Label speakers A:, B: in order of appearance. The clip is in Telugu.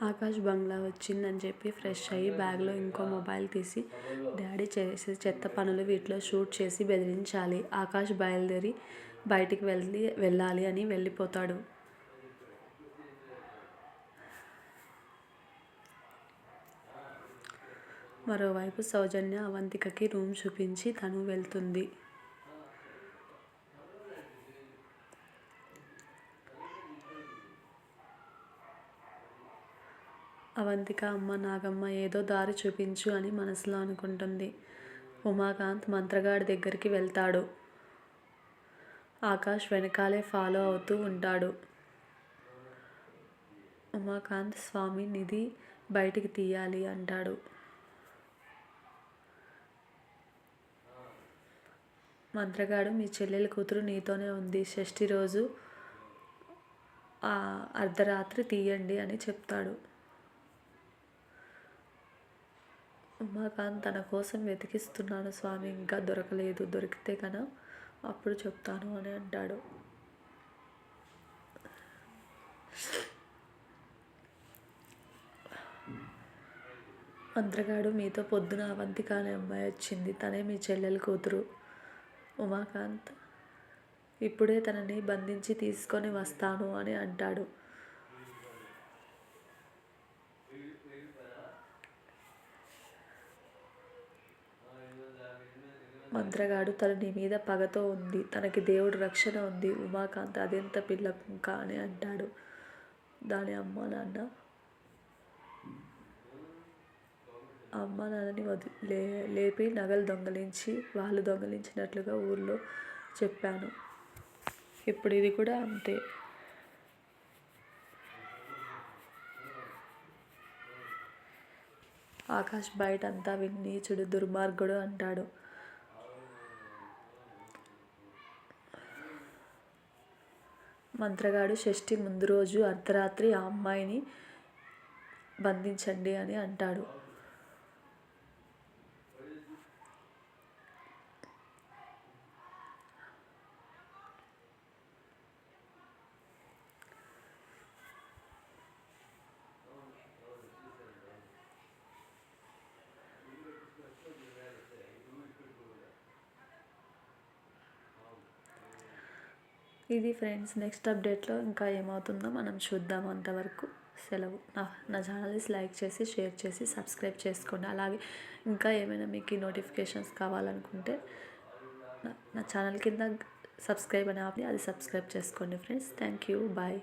A: ఆకాష్ బంగ్లా వచ్చిందని చెప్పి ఫ్రెష్ అయ్యి బ్యాగ్లో ఇంకో మొబైల్ తీసి డాడీ చేసే చెత్త పనులు వీటిలో షూట్ చేసి బెదిరించాలి. ఆకాష్ బయలుదేరి బయటికి వెళ్ళాలి అని వెళ్ళిపోతాడు. మరోవైపు సౌజన్య అవంతికకి రూమ్ చూపించి తను వెళ్తుంది. అవంతిక అమ్మ నాగమ్మ ఏదో దారి చూపించు అని మనసులో అనుకుంటుంది. ఉమాకాంత్ మంత్రగాడి దగ్గరికి వెళ్తాడు. ఆకాష్ వెనకాలే ఫాలో అవుతూ ఉంటాడు. ఉమాకాంత్ స్వామి నిధి బయటికి తీయాలి అంటాడు. మంత్రగాడు మీ చెల్లెలి కూతురు నీతోనే ఉంది, షష్ఠి రోజు అర్ధరాత్రి తీయండి అని చెప్తాడు. ఉమాకాంత్ తన కోసం వెతికిస్తున్నాను స్వామి, ఇంకా దొరకలేదు, దొరికితే కన్నా అప్పుడు చెప్తాను అని అంటాడు. మంత్రగాడు మీతో పొద్దున అవంతిక అనే అమ్మాయి వచ్చింది, తనే మీ చెల్లెలి కూతురు. ఉమాకాంత్ ఇప్పుడే తనని బంధించి తీసుకొని వస్తాను అని అంటాడు. మంత్రగాడు తన నీ మీద పగతో ఉంది, తనకి దేవుడు రక్షణ ఉంది. ఉమాకాంత్ అదెంత పిల్ల కుంక అని అంటాడు. దాని అమ్మ నాన్నని లేపి నగలు దొంగలించి వాళ్ళు దొంగలించినట్లుగా ఊళ్ళో చెప్పాను. ఇప్పుడు ఇది కూడా అంతే. ఆకాష్ బయట అంతా విని నీచుడు, దుర్మార్గుడు అంటాడు. మంత్రగాడు షష్ఠి ముందు రోజు అర్ధరాత్రి ఆ అమ్మాయిని బంధించండి అని అంటాడు. ఇది ఫ్రెండ్స్, నెక్స్ట్ అప్డేట్లో ఇంకా ఏమవుతుందో మనం చూద్దాం. అంతవరకు సెలవు. నా ఛానల్ని లైక్ చేసి, షేర్ చేసి, సబ్స్క్రైబ్ చేసుకోండి. అలాగే ఇంకా ఏమైనా మీకు ఈ నోటిఫికేషన్స్ కావాలనుకుంటే నా ఛానల్ కింద సబ్స్క్రైబ్ అని అది సబ్స్క్రైబ్ చేసుకోండి ఫ్రెండ్స్. Thank you. బాయ్.